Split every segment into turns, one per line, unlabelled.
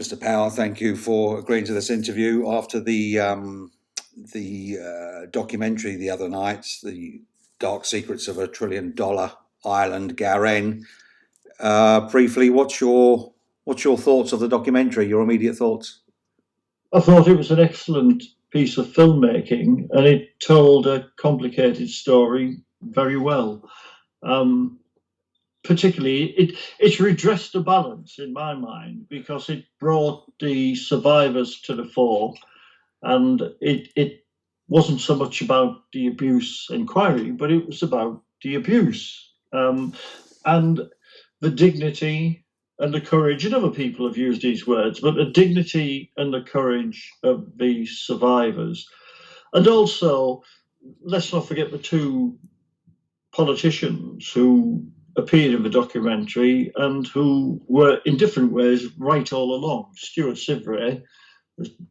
Mr. Power, thank you for agreeing to this interview after the documentary the other night, The Dark Secrets of a $1 trillion Island, Garen. Briefly, what's your thoughts of the documentary? Your immediate thoughts?
I thought it was an excellent piece of filmmaking, and it told a complicated story very well. Um, Particularly, it redressed the balance in my mind because it brought the survivors to the fore, and it wasn't so much about the abuse inquiry, but it was about the abuse, and the dignity and the courage, and other people have used these words, but the dignity and the courage of the survivors. And also, let's not forget the two politicians who appeared in the documentary and who were, in different ways, right all along. Stuart Sivray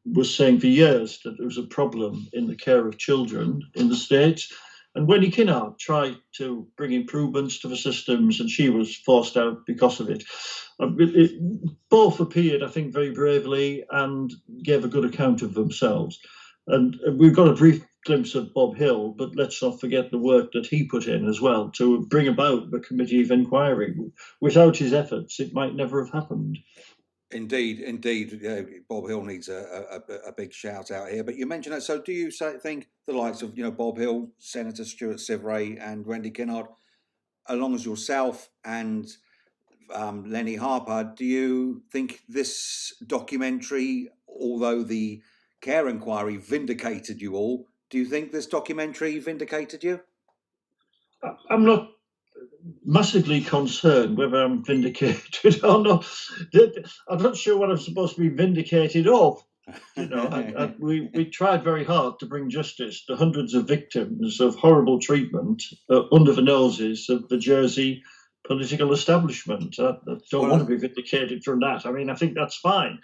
was saying for years that there was a problem in the care of children in the States. And Wendy Kinnaird tried to bring improvements to the systems, and she was forced out because of it. Both appeared, I think, very bravely and gave a good account of themselves. And we've got a brief glimpse of Bob Hill, but let's not forget the work that he put in as well to bring about the committee of inquiry. Without his efforts, it might never have happened.
Indeed, indeed. Bob Hill needs a big shout out here. But you mentioned that. So, do you think the likes of Bob Hill, Senator Stuart Sivray, and Wendy Kinnaird, along as yourself and Lenny Harper, do you think this documentary, although the care inquiry vindicated you all, do you think this documentary vindicated you?
I'm not massively concerned whether I'm vindicated or not. I'm not sure what I'm supposed to be vindicated of. We tried very hard to bring justice to hundreds of victims of horrible treatment under the noses of the Jersey political establishment. I don't want to be vindicated from that. I mean, I think that's fine.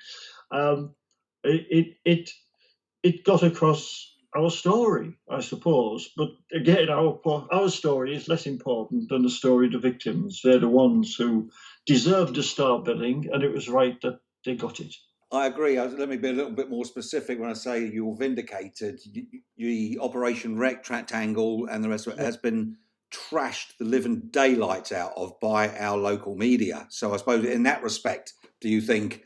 It got across our story, I suppose. But again, our story is less important than the story of the victims. They're the ones who deserved a star billing, and it was right that they got it.
I agree. Let me be a little bit more specific when I say you're vindicated. The Operation Rectangle and the rest of it has been trashed the living daylights out of by our local media. So I suppose in that respect, do you think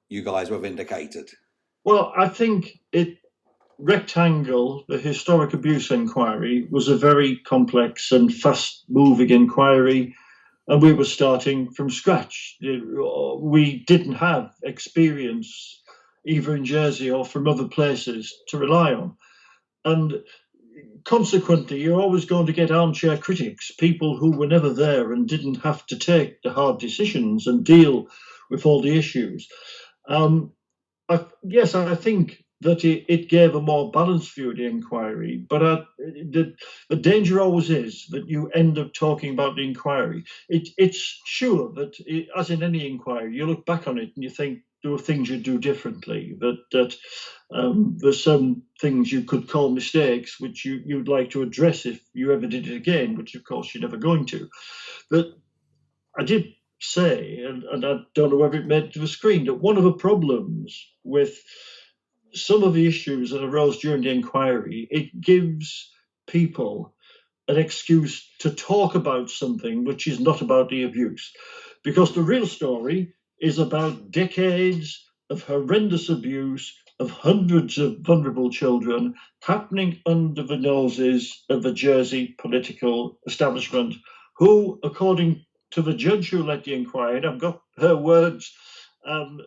you guys were vindicated?
Well, I think Rectangle, the historic abuse inquiry, was a very complex and fast moving inquiry, and we were starting from scratch. We didn't have experience either in Jersey or from other places to rely on. And consequently, you're always going to get armchair critics, people who were never there and didn't have to take the hard decisions and deal with all the issues. Yes, I think that it gave a more balanced view of the inquiry, but the danger always is that you end up talking about the inquiry. It's sure that, as in any inquiry, you look back on it and you think there were things you'd do differently, that there's some things you could call mistakes which you'd like to address if you ever did it again, which of course you're never going to. But I did say, and I don't know whether it made it to the screen, that one of the problems with some of the issues that arose during the inquiry, it gives people an excuse to talk about something which is not about the abuse. Because the real story is about decades of horrendous abuse of hundreds of vulnerable children happening under the noses of the Jersey political establishment, who, according to the judge who led the inquiry, and I've got her words on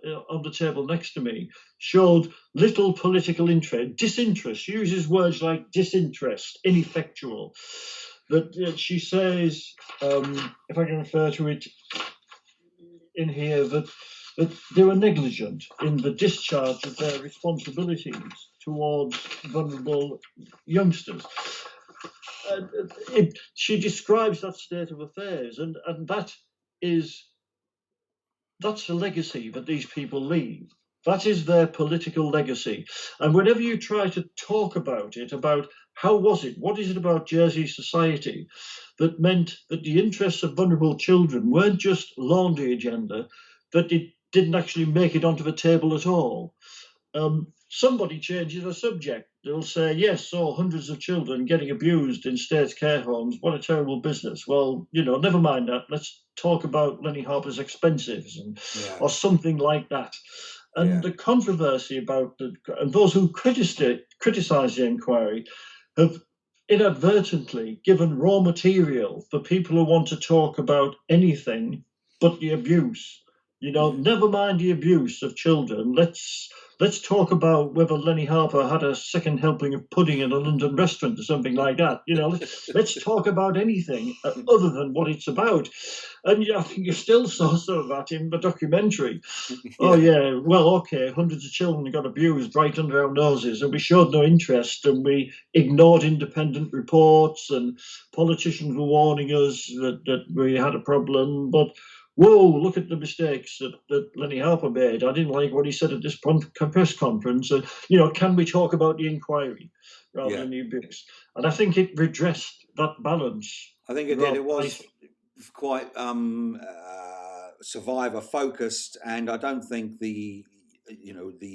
the table next to me, showed little political interest, disinterest, uses words like disinterest, ineffectual. But she says, if I can refer to it in here, that they were negligent in the discharge of their responsibilities towards vulnerable youngsters. She describes that state of affairs, and that's the legacy that these people leave. That is their political legacy. And whenever you try to talk about it, about how was it, what is it about Jersey society that meant that the interests of vulnerable children weren't just laundry agenda, that it didn't actually make it onto the table at all. Somebody changes the subject. They'll say, yes, so hundreds of children getting abused in state care homes. What a terrible business. Well, never mind that. Let's talk about Lenny Harper's expenses or something like that. And the controversy about and those who criticize the inquiry have inadvertently given raw material for people who want to talk about anything but the abuse. Never mind the abuse of children. Let's talk about whether Lenny Harper had a second helping of pudding in a London restaurant or something like that. Let's talk about anything other than what it's about. And I think you still saw some of that in the documentary. Oh, yeah, well, okay, hundreds of children got abused right under our noses, and we showed no interest, and we ignored independent reports, and politicians were warning us that we had a problem, but whoa, look at the mistakes that Lenny Harper made. I didn't like what he said at this press conference. Can we talk about the inquiry rather than the abuse? And I think it redressed that balance.
I think it did. It was quite survivor focused, and I don't think the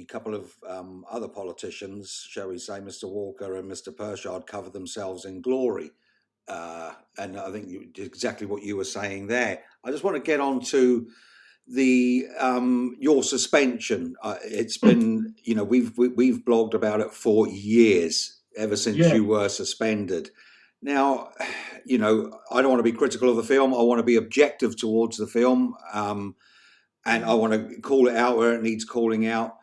couple of other politicians, shall we say, Mr. Walker and Mr. Pershard, covered themselves in glory. And I think exactly what you were saying there. I just want to get on to the your suspension. It's been, we've blogged about it for years, ever since you were suspended. Now, I don't want to be critical of the film. I want to be objective towards the film, and I want to call it out where it needs calling out,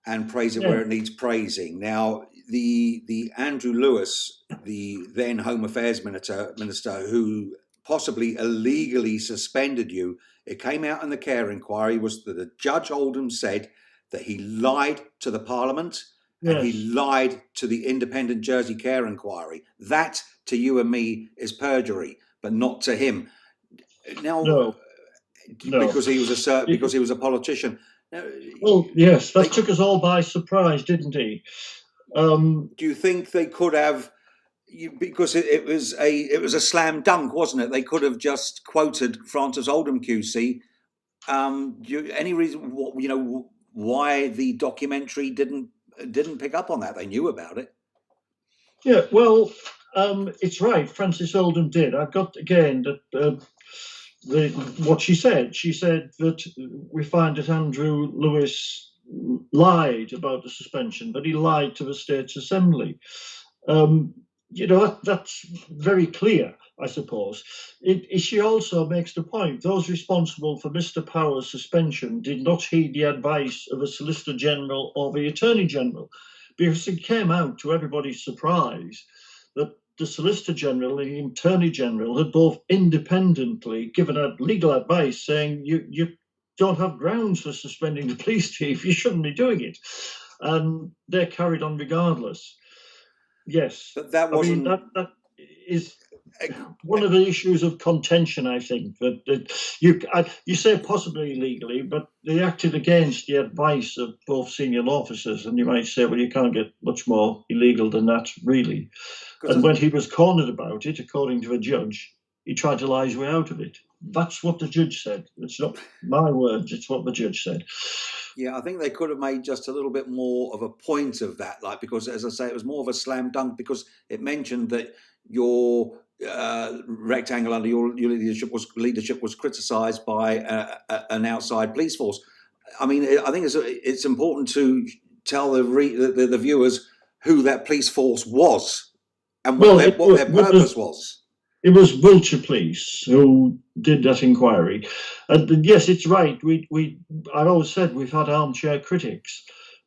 and praise it where it needs praising. Now, the Andrew Lewis, the then Home Affairs Minister, who possibly illegally suspended you, it came out in the Care inquiry, was that the Judge Oldham said that he lied to the Parliament and he lied to the independent Jersey Care inquiry. That, to you and me, is perjury, but not to him. Now, because he was a politician.
Well, yes, that took us all by surprise, didn't he?
Do you think they could have? Because it was a slam dunk, wasn't it? They could have just quoted Francis Oldham QC. Any reason why the documentary didn't pick up on that? They knew about it.
Yeah, well, it's right. Francis Oldham did. I've got again that. What she said. She said that we find that Andrew Lewis lied about the suspension, but he lied to the States Assembly. That's very clear, I suppose. She also makes the point, those responsible for Mr. Power's suspension did not heed the advice of the Solicitor General or the Attorney General, because it came out to everybody's surprise that the Solicitor General and the Attorney General had both independently given out legal advice saying you don't have grounds for suspending the police chief, you shouldn't be doing it. And they're carried on regardless. Yes.
But that wasn't...
that is one of the issues of contention, I think. That you say possibly illegally, but they acted against the advice of both senior law officers, and you might say, well, you can't get much more illegal than that, really. And when he was cornered about it, according to the judge, he tried to lie his way out of it. That's what the judge said. It's not my words, it's what the judge said.
Yeah, I think they could have made just a little bit more of a point of that, because, as I say, it was more of a slam dunk, because it mentioned that your rectangle under your leadership was criticised by an outside police force. I mean, I think it's important to tell the viewers who that police force was and what their purpose was.
It was Wiltshire Police who did that inquiry. And yes, it's right. I've always said we've had armchair critics.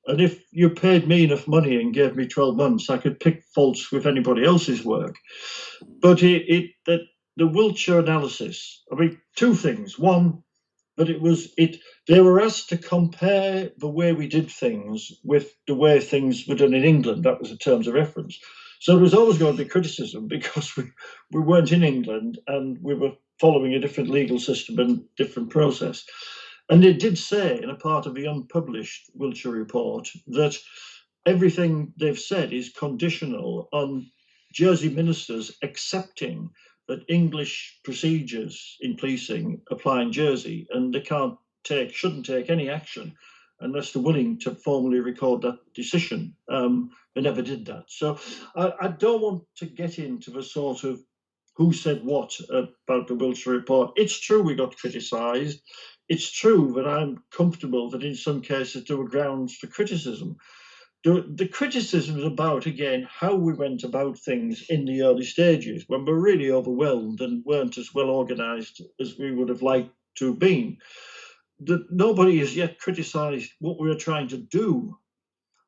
And if you paid me enough money and gave me 12 months, I could pick faults with anybody else's work. But the Wiltshire analysis, two things. One, that they were asked to compare the way we did things with the way things were done in England. That was the terms of reference. So there was always going to be criticism because we weren't in England and we were following a different legal system and different process. And they did say in a part of the unpublished Wiltshire report that everything they've said is conditional on Jersey ministers accepting that English procedures in policing apply in Jersey, and they can't shouldn't take any action unless they're willing to formally record that decision. They never did that. So I don't want to get into the sort of who said what about the Wiltshire report. It's true we got criticised. It's true that I'm comfortable that in some cases there were grounds for criticism. The criticism is about, again, how we went about things in the early stages when we're really overwhelmed and weren't as well organised as we would have liked to have been. Nobody has yet criticised what we were trying to do,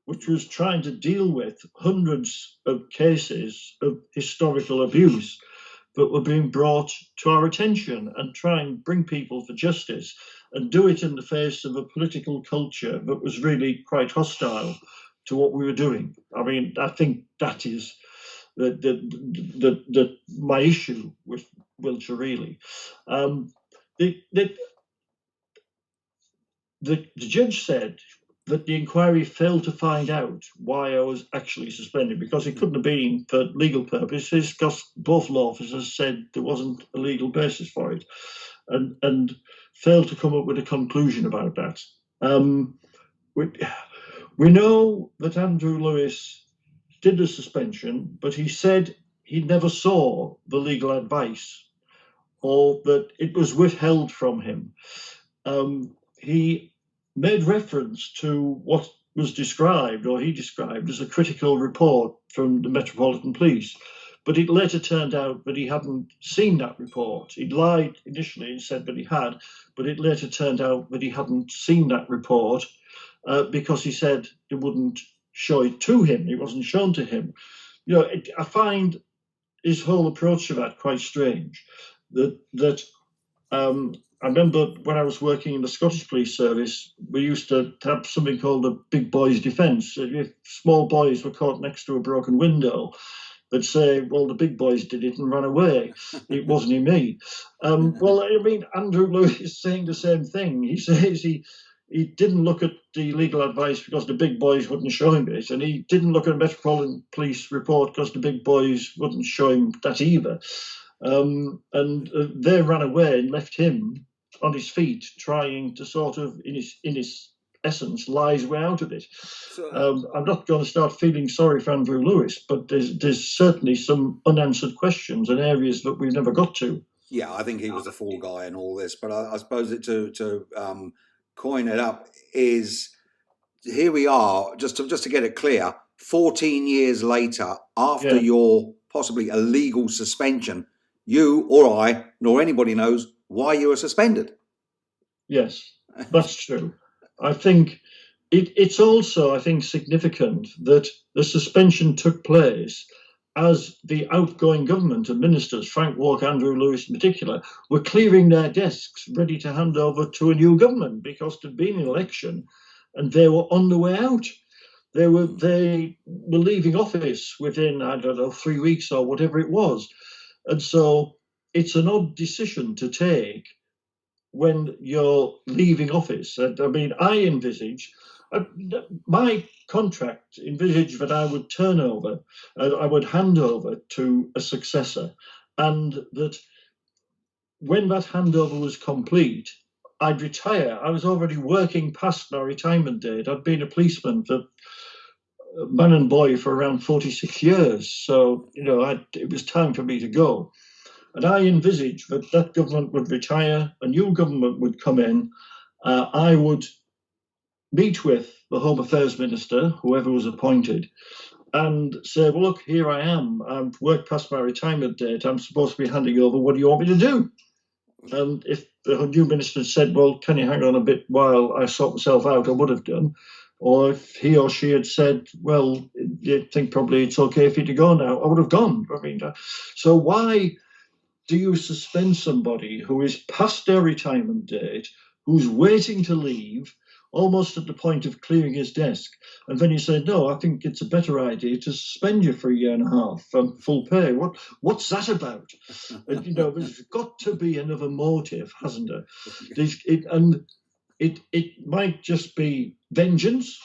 which was trying to deal with hundreds of cases of historical abuse that were being brought to our attention, and try and bring people for justice and do it in the face of a political culture that was really quite hostile to what we were doing. I mean, I think that is my issue with Wiltshire, really. The judge said that the inquiry failed to find out why I was actually suspended, because it couldn't have been for legal purposes, because both law officers said there wasn't a legal basis for it, and failed to come up with a conclusion about that. We know that Andrew Lewis did the suspension, but he said he never saw the legal advice, or that it was withheld from him. He made reference to what was described, or he described, as a critical report from the Metropolitan Police, but it later turned out that he hadn't seen that report. He'd lied initially and said that he had, but it later turned out that he hadn't seen that report because he said it wouldn't show it to him. It wasn't shown to him. You know, I find his whole approach to that quite strange. I remember when I was working in the Scottish Police Service, we used to have something called the big boys defence. If small boys were caught next to a broken window, they'd say, well, the big boys did it and ran away. It wasn't me. Well, I mean, Andrew Lewis is saying the same thing. He says he didn't look at the legal advice because the big boys wouldn't show him it, and he didn't look at the Metropolitan Police report because the big boys wouldn't show him that either. They ran away and left him on his feet, trying to sort of, in his essence, lie his way out of it. So, I'm not going to start feeling sorry for Andrew Lewis, but there's certainly some unanswered questions and areas that we've never got to.
Yeah, I think he was a fall guy in all this, but I suppose to coin it up is, here we are, just to get it clear, 14 years later, after your possibly illegal suspension, you or I, nor anybody knows why you were suspended.
Yes, that's true. I think it's also, I think, significant that the suspension took place as the outgoing government and ministers, Frank Walker, Andrew Lewis in particular, were clearing their desks, ready to hand over to a new government, because there'd been an election and they were on the way out. They were leaving office within, I don't know, 3 weeks or whatever it was. And so it's an odd decision to take when you're leaving office. And I mean, I envisage, my contract envisaged that I would turn over, I would hand over to a successor, and that when that handover was complete, I'd retire. I was already working past my retirement date. I'd been a policeman, man and boy, for around 46 years. So, you know, it was time for me to go. And I envisaged that government would retire, a new government would come in, I would meet with the Home Affairs Minister, whoever was appointed, and say, well, look, here I am. I've worked past my retirement date. I'm supposed to be handing over. What do you want me to do? And if the new minister had said, well, can you hang on a bit while I sort myself out, I would have done. Or if he or she had said, well, you think probably it's okay for you to go now, I would have gone. I mean, so why do you suspend somebody who is past their retirement date, who's waiting to leave, almost at the point of clearing his desk, and then you say, no, I think it's a better idea to suspend you for a year and a half on full pay? What's that about? You know, there's got to be another motive, hasn't there? It might just be vengeance,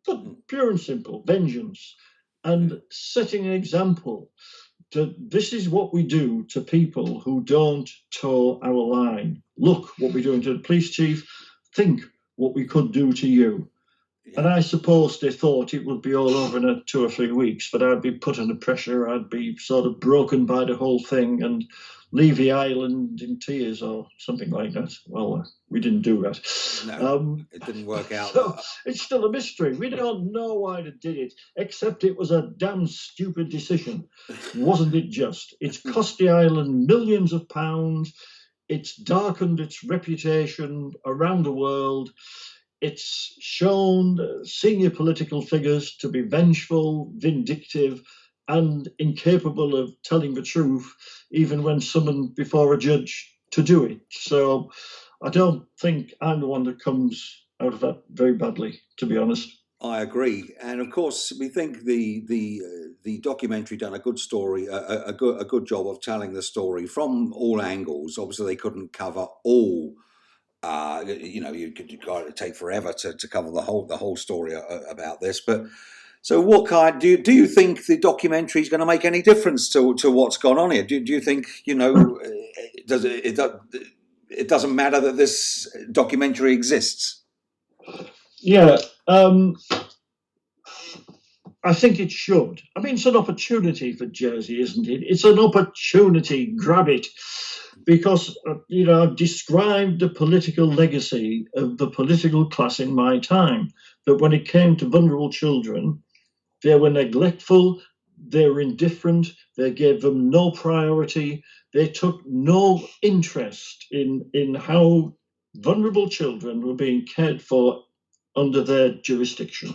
but pure and simple, vengeance, and setting an example. This is what we do to people who don't toe our line. Look what we're doing to the police chief. think what we could do to you. And I suppose they thought it would be all over in 2 or 3 weeks, but I'd be put under pressure. I'd be sort of broken by the whole thing and leave the island in tears or something like that. Well, we didn't do that.
No, it didn't work out.
So it's still a mystery. We don't know why they did it, except it was a damn stupid decision. Wasn't it just? It's cost the island millions of pounds. It's darkened its reputation around the world. It's shown senior political figures to be vengeful, vindictive, and incapable of telling the truth, even when summoned before a judge to do it. So I don't think I'm the one that comes out of that very badly, to be honest.
I agree, and of course, we think the documentary done a good story, a good job of telling the story from all angles. Obviously, they couldn't cover all. You could take forever to cover the whole story about this. But so, what kind do you think the documentary is going to make any difference to what's gone on here? Do you think it doesn't matter that this documentary exists?
Yeah, I think it should. I mean, it's an opportunity for Jersey, isn't it? It's an opportunity. Grab it. Because, I've described the political legacy of the political class in my time, that when it came to vulnerable children, they were neglectful, they were indifferent, they gave them no priority, they took no interest in how vulnerable children were being cared for under their jurisdiction.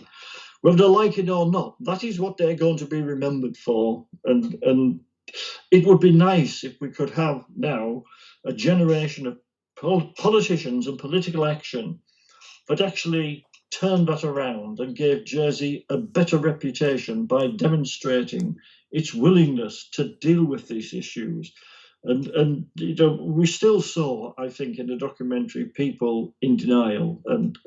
Whether they like it or not, that is what they're going to be remembered for. And it would be nice if we could have now a generation of politicians and political action that actually turned that around and gave Jersey a better reputation by demonstrating its willingness to deal with these issues. And we still saw, I think, in the documentary, people in denial and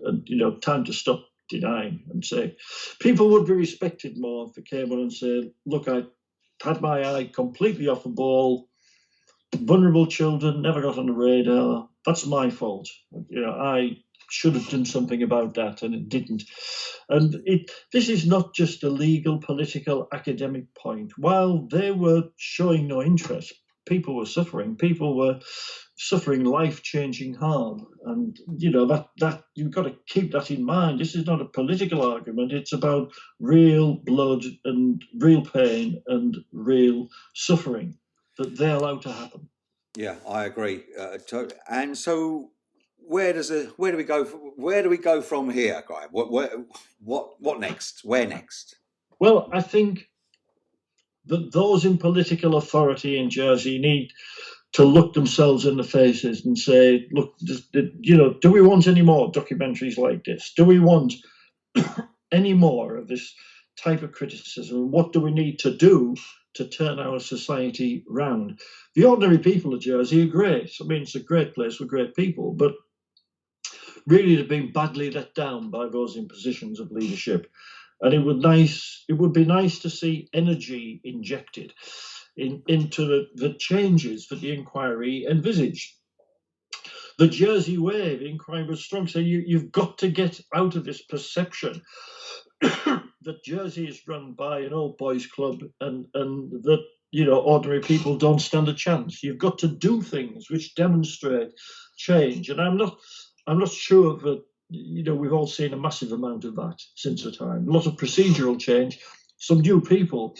time to stop denying and say people would be respected more if they came on and said, look, I had my eye completely off the ball. Vulnerable children never got on the radar. That's my fault. I should have done something about that, and it didn't. And this is not just a legal, political, academic point. While they were showing no interest, people were suffering. People were suffering life-changing harm, and that you've got to keep that in mind. This is not a political argument. It's about real blood and real pain and real suffering that they allow to happen.
Yeah, I agree. And so, where do we go? Where do we go from here, Graham? What next? Where next?
Well, I think that those in political authority in Jersey need to look themselves in the faces and say, look, do we want any more documentaries like this? Do we want any more of this type of criticism? What do we need to do to turn our society round? The ordinary people of Jersey are great. I mean, it's a great place with great people, but really they've been badly let down by those in positions of leadership. And it would be nice to see energy injected into the changes that the inquiry envisaged. The Jersey way, the inquiry was strong. So you've got to get out of this perception that Jersey is run by an old boys club and that ordinary people don't stand a chance. You've got to do things which demonstrate change. And I'm not sure that we've all seen a massive amount of that since the time. A lot of procedural change, some new people,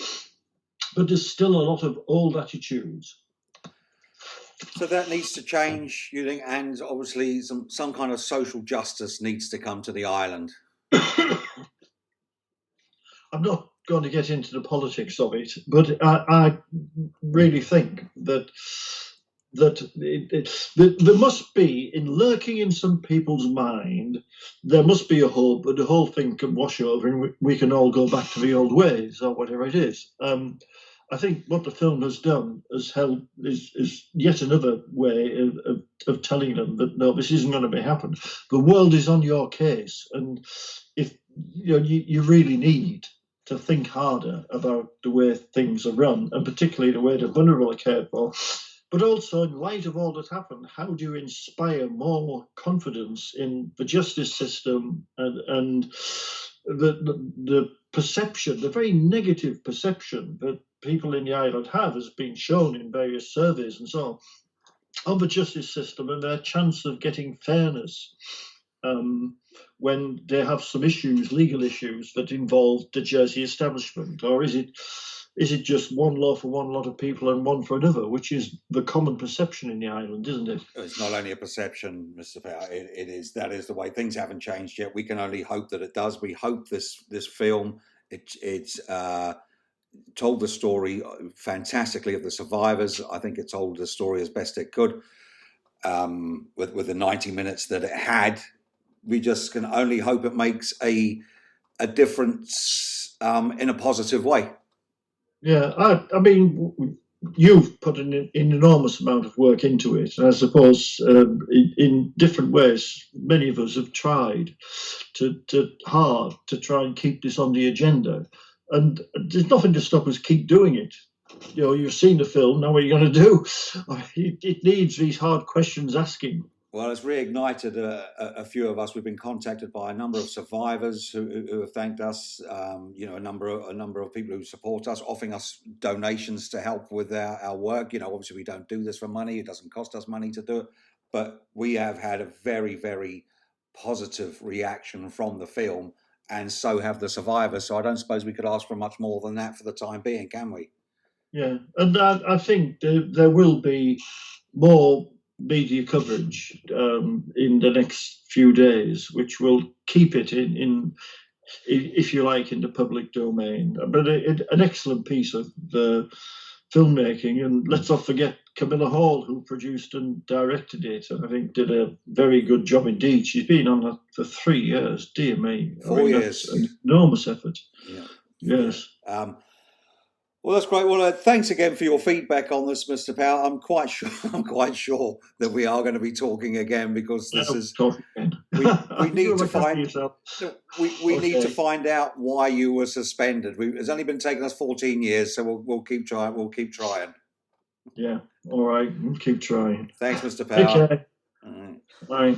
but there's still a lot of old attitudes.
So that needs to change, you think, and obviously some kind of social justice needs to come to the island.
I'm not going to get into the politics of it, but I really think that there must be, lurking in some people's mind, there must be a hope that the whole thing can wash over and we can all go back to the old ways or whatever it is. I think what the film has done is yet another way of telling them that no, this isn't going to be happen. The world is on your case, and if you really need to think harder about the way things are run, and particularly the way the vulnerable are cared for. But also, in light of all that happened, how do you inspire more confidence in the justice system and the perception, the very negative perception that people in the island have, has been shown in various surveys and so on, of the justice system and their chance of getting fairness when they have some issues, legal issues that involve the Jersey establishment, or is it just one law for one lot of people and one for another, which is the common perception in the island, isn't it?
It's not only a perception, Mr. Power. It is, that is the way. Things haven't changed yet. We can only hope that it does. We hope this film it's told the story fantastically of the survivors. I think it told the story as best it could with the 90 minutes that it had. We just can only hope it makes a difference in a positive way.
Yeah, I mean, you've put an enormous amount of work into it, and I suppose in different ways, many of us have tried hard to try and keep this on the agenda, and there's nothing to stop us keep doing it. You know, you've seen the film, now what are you going to do? It needs these hard questions asking.
Well, it's reignited a few of us. We've been contacted by a number of survivors who have thanked us. You know, a number of people who support us, offering us donations to help with our work. You know, obviously we don't do this for money. It doesn't cost us money to do it, but we have had a very, very positive reaction from the film, and so have the survivors. So I don't suppose we could ask for much more than that for the time being, can we?
Yeah, and I think there will be more media coverage in the next few days, which will keep it in if you like, in the public domain. But an excellent piece of the filmmaking, and let's not forget Camilla Hall, who produced and directed it. I think did a very good job indeed. She's been on that for 3 years. Dear me,
4 years.
That's an enormous effort.
Yeah.
Yes.
Well, that's great. Well, thanks again for your feedback on this, Mr. Powell. I'm quite sure that we are going to be talking again, because this is we need to find we need to find out why you were suspended. It's only been taking us 14 years, so we'll keep trying. We'll keep trying.
Yeah. All right. We'll keep trying.
Thanks, Mr. Powell.
Take care. Bye.